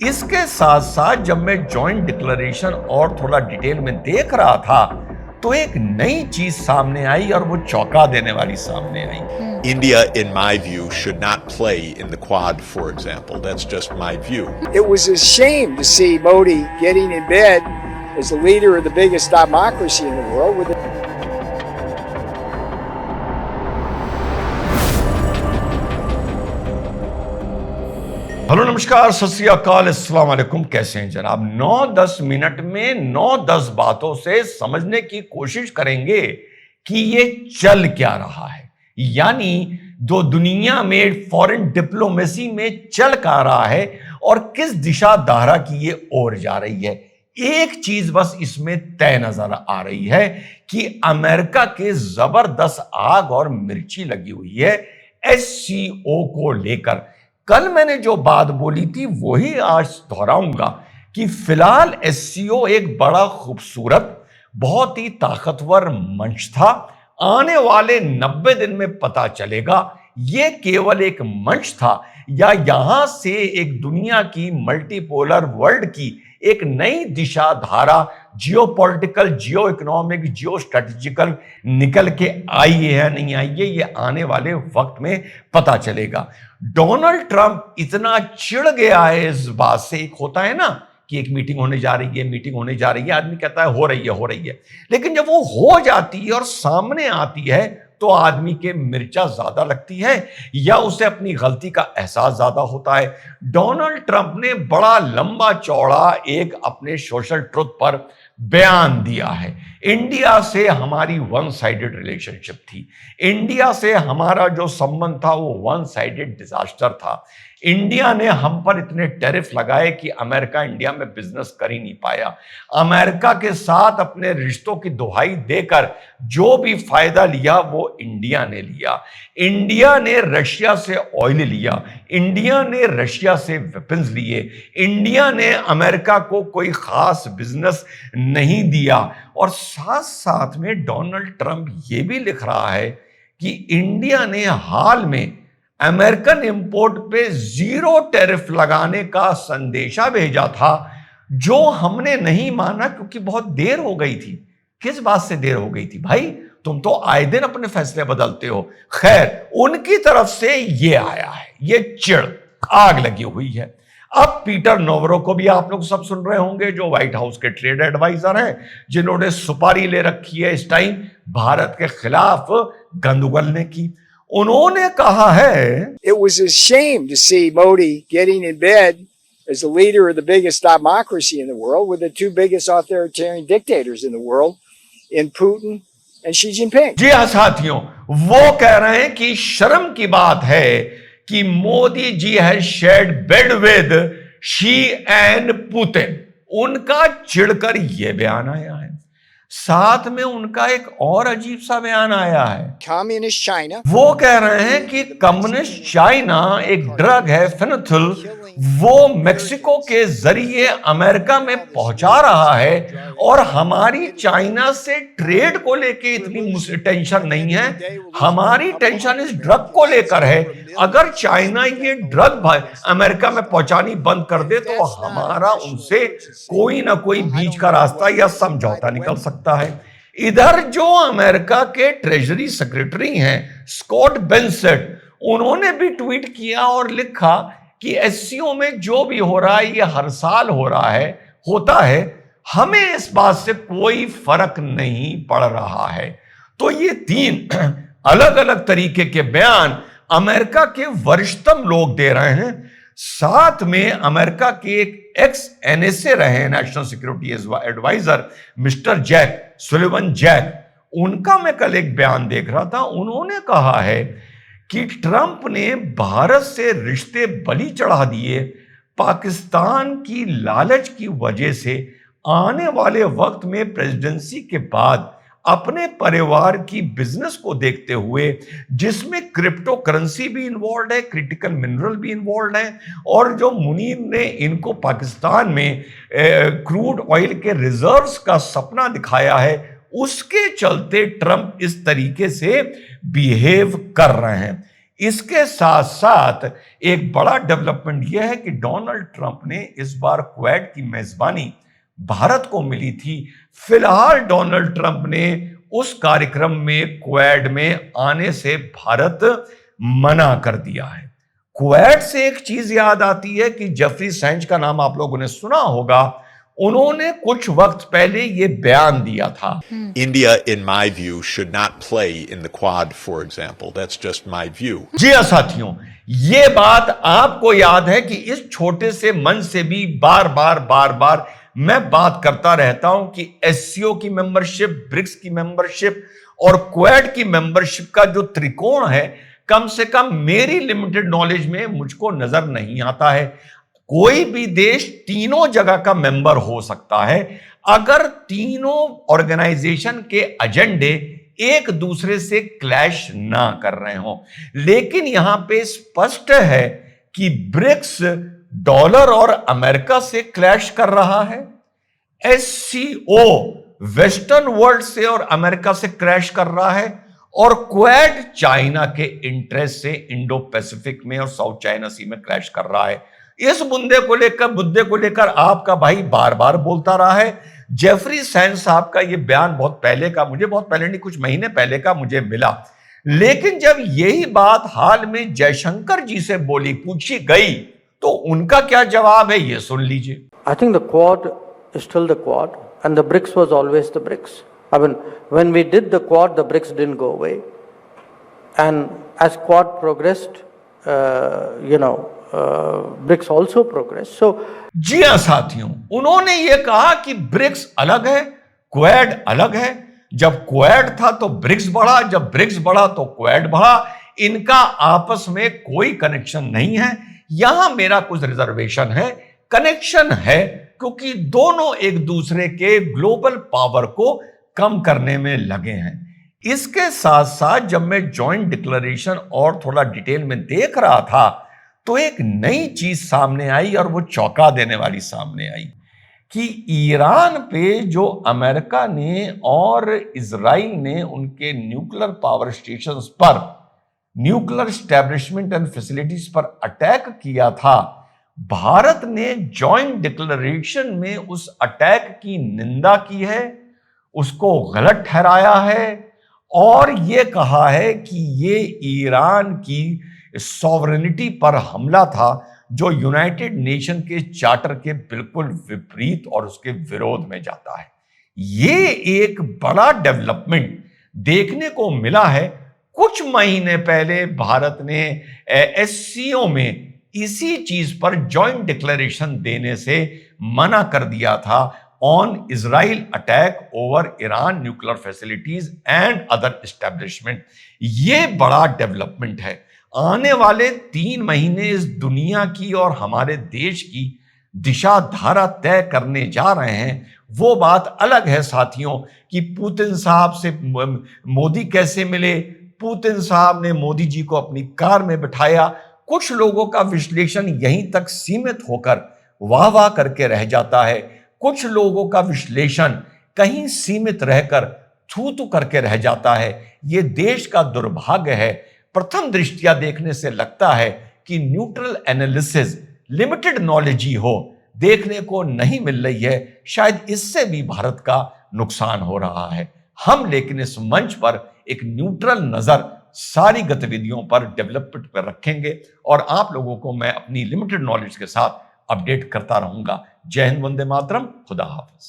इसके साथ साथ जब मैं जॉइंट डिक्लेरेशन और थोड़ा डिटेल में देख रहा था तो एक नई चीज सामने आई और वो चौंका देने वाली सामने आई। India, in my view, should not play in the Quad, for example. That's just my view. It was a shame to see Modi getting in bed as the leader of the biggest democracy in the world with hello नमस्कार सत श्री अकाल अस्सलाम वालेकुम। कैसे हैं जनाब? 9-10 minute में 9-10 बातों से समझने की कोशिश करेंगे कि ये चल क्या रहा है, यानी जो दुनिया में फॉरेन डिप्लोमेसी में चल क्या रहा है और किस दिशा धारा की ये ओर जा रही है। एक चीज बस इसमें तय नजर आ रही है कि अमेरिका के जबरदस्त आग और मिर्ची लगी हुई है एससीओ को लेकर। कल मैंने जो बात बोली थी वही आज दोहराऊंगा कि फिलहाल एससीओ एक बड़ा खूबसूरत, बहुत ही ताकतवर मंच था। आने वाले 90 दिन में पता चलेगा ये केवल एक मंच था या यहां से एक दुनिया की मल्टीपोलर वर्ल्ड की एक नई दिशा धारा जियोपॉलिटिकल, जियो इकोनॉमिक, जियो स्ट्रेटेजिकल निकल के आई है या नहीं आई है, ये आने वाले वक्त में पता चलेगा। डोनाल्ड ट्रंप इतना चिढ़ गया है इस बात से, एक होता है ना कि एक मीटिंग होने जा रही है, मीटिंग होने जा रही है, आदमी कहता है हो रही है, लेकिन जब वो हो जाती है और सामने आती है तो आदमी के मिर्चा ज्यादा लगती है या उसे अपनी गलती का एहसास ज्यादा होता है। डोनाल्ड ट्रंप ने बड़ा लंबा चौड़ा एक अपने सोशल ट्रुथ पर बयान दिया है। इंडिया से हमारी वन साइडेड रिलेशनशिप थी, इंडिया से हमारा जो संबंध था वो वन साइडेड डिजास्टर था। इंडिया ने हम पर इतने टैरिफ लगाए कि अमेरिका इंडिया में बिजनेस कर ही नहीं पाया। अमेरिका के साथ अपने रिश्तों की दुहाई देकर जो भी फायदा लिया वो इंडिया ने लिया। इंडिया ने रशिया से ऑयल लिया, इंडिया ने रशिया से वेपन्स लिए, इंडिया ने अमेरिका को कोई खास बिजनेस नहीं दिया। और साथ साथ में डोनाल्ड ट्रंप ये भी लिख रहा है कि इंडिया ने हाल में अमेरिकन इंपोर्ट पे 0 टैरिफ लगाने का संदेशा भेजा था, जो हमने नहीं माना क्योंकि बहुत देर हो गई थी। किस बात से देर हो गई थी भाई? तुम तो आए दिन अपने फैसले बदलते हो। खैर, उनकी तरफ से ये आया है, ये चिढ़ आग लगी हुई है। अब पीटर नोवरो को भी आप लोग सब सुन रहे होंगे, जो व्हाइट हाउस के ट्रेड एडवाइजर हैं, जिन्होंने सुपारी ले रखी है इस टाइम भारत के खिलाफ गंद उगलने की। उन्होंने कहा है, It was a shame to see Modi getting in bed as the leader of the biggest democracy in the world with the two biggest authoritarian dictators in the world, in Putin and Xi Jinping. जी हाँ साथियों, वो कह रहे हैं कि शर्म की बात है कि मोदी जी है shared bed with she and Putin. उनका चिढ़कर यह बयान आया है। साथ में उनका एक और अजीब सा बयान आया है। Communist China. वो कह रहे हैं कि कम्युनिस्ट चाइना एक ड्रग है फेनोथिल, वो मेक्सिको के जरिए अमेरिका में पहुंचा रहा है और हमारी चाइना से ट्रेड को लेके इतनी टेंशन नहीं है, हमारी टेंशन इस ड्रग को लेकर है। अगर चाइना ये ड्रग अमेरिका में पहुंचानी बंद कर दे तो हमारा उनसे कोई ना कोई बीच का रास्ता या समझौता निकल सकता है। इधर जो अमेरिका के ट्रेजरी सेक्रेटरी हैं स्कॉट बेंसेट, उन्होंने भी ट्वीट किया और लिखा कि एससीओ में जो भी हो रहा है ये हर साल हो रहा है, होता है, हमें इस बात से कोई फर्क नहीं पड़ रहा है। तो ये 3 अलग अलग तरीके के बयान अमेरिका के वरिष्ठतम लोग दे रहे हैं। साथ में अमेरिका के एक एक्स एनएसए रहे national security adviser mister Jack Sullivan Jack, उनका मैं कल एक बयान देख रहा था। उन्होंने कहा है कि ट्रंप ने भारत से रिश्ते बलि चढ़ा दिए पाकिस्तान की लालच की वजह से। आने वाले वक्त में प्रेसिडेंसी के बाद अपने परिवार की बिजनेस को देखते हुए, जिसमें क्रिप्टो करेंसी भी इन्वॉल्व है, क्रिटिकल मिनरल भी इन्वॉल्व है, और जो मुनीर ने इनको पाकिस्तान में क्रूड ऑयल के रिजर्व्स का सपना दिखाया है, उसके चलते ट्रंप इस तरीके से बिहेव कर रहे हैं। इसके साथ साथ एक बड़ा डेवलपमेंट यह है कि डोनाल्ड ट्रंप ने इस बार क्वेड की मेजबानी भारत को मिली थी। फिलहाल डोनाल्ड ट्रंप ने उस कार्यक्रम में क्वेड में आने से भारत मना कर दिया है। क्वेड से एक चीज याद आती है कि जेफरी सैंच का नाम आप लोगों ने सुना होगा। उन्होंने कुछ वक्त पहले ये बयान दिया था, India, in my view, should not play in the Quad, for example. That's just my view. जी हाँ साथियों, ये बात आपको याद है कि इस छोटे से मंच से भी बार बार मैं बात करता रहता हूं कि एससीओ की मेंबरशिप, ब्रिक्स की मेंबरशिप और क्वेड की मेंबरशिप का जो त्रिकोण है, कम से कम मेरी लिमिटेड नॉलेज में मुझको नजर नहीं आता है। कोई भी देश तीनों जगह का मेंबर हो सकता है अगर तीनों ऑर्गेनाइजेशन के एजेंडे एक दूसरे से क्लैश ना कर रहे हो। लेकिन यहां पे स्पष्ट है कि ब्रिक्स डॉलर और अमेरिका से क्लैश कर रहा है, एससीओ वेस्टर्न वर्ल्ड से और अमेरिका से क्लैश कर रहा है, और क्वेड चाइना के इंटरेस्ट से इंडो पैसिफिक में और साउथ चाइना सी में क्लैश कर रहा है। इस मुद्दे को लेकर आपका भाई बार बार बोलता रहा है। जेफरी सैंच साहब का यह बयान बहुत पहले नहीं, कुछ महीने पहले का मुझे मिला। लेकिन जब यही बात हाल में जयशंकर जी से पूछी गई तो उनका क्या जवाब है, ये सुन लीजिए। I think the Quad is still the Quad, and the BRICS was always the BRICS. I mean, when we did the Quad, the BRICS didn't go away, and as Quad progressed, BRICS also progressed. So, जी हाँ साथियों, उन्होंने ये कहा कि BRICS अलग है, Quad अलग है। जब क्वेड था तो ब्रिक्स बढ़ा, जब ब्रिक्स बढ़ा तो क्वेड बढ़ा। इनका आपस में कोई कनेक्शन नहीं है। यहां मेरा कुछ रिजर्वेशन है, कनेक्शन है, क्योंकि दोनों एक दूसरे के ग्लोबल पावर को कम करने में लगे हैं। इसके साथ साथ जब मैं जॉइंट डिक्लेरेशन और थोड़ा डिटेल में देख रहा था तो एक नई चीज सामने आई, और वो चौंका देने वाली सामने आई कि ईरान पे जो अमेरिका ने और इजराइल ने उनके न्यूक्लियर पावर स्टेशंस पर, न्यूक्लियर एस्टेब्लिशमेंट एंड फैसिलिटीज पर अटैक किया था, भारत ने जॉइंट डिक्लेरेशन में उस अटैक की निंदा की है, उसको गलत ठहराया है और यह कहा है कि ये ईरान की सॉवरेनिटी पर हमला था, जो यूनाइटेड नेशन के चार्टर के बिल्कुल विपरीत और उसके विरोध में जाता है। ये एक बड़ा डेवलपमेंट देखने को मिला है। कुछ महीने पहले भारत ने एससीओ में इसी चीज पर जॉइंट डिक्लेरेशन देने से मना कर दिया था on Israel attack over Iran nuclear facilities and other establishment. ये बड़ा डेवलपमेंट है। आने वाले 3 महीने इस दुनिया की और हमारे देश की दिशा धारा तय करने जा रहे हैं। वो बात अलग है साथियों कि पुतिन साहब से मोदी कैसे मिले, पुतिन साहब ने मोदी जी को अपनी कार में बिठाया। कुछ लोगों का विश्लेषण यहीं तक सीमित होकर वाह वाह करके रह जाता है, कुछ लोगों का विश्लेषण कहीं सीमित रहकर थू थू करके रह जाता है। ये देश का दुर्भाग्य है। प्रथम दृष्टिया देखने से लगता है कि न्यूट्रल एनालिसिस, लिमिटेड नॉलेज ही हो, देखने को नहीं मिल रही है। शायद इससे भी भारत का नुकसान हो रहा है। हम लेकिन इस मंच पर एक न्यूट्रल नजर सारी गतिविधियों पर, डेवलपमेंट पर रखेंगे और आप लोगों को मैं अपनी लिमिटेड नॉलेज के साथ अपडेट करता रहूंगा। जय हिंद, वंदे मातरम, खुदा हाफिज।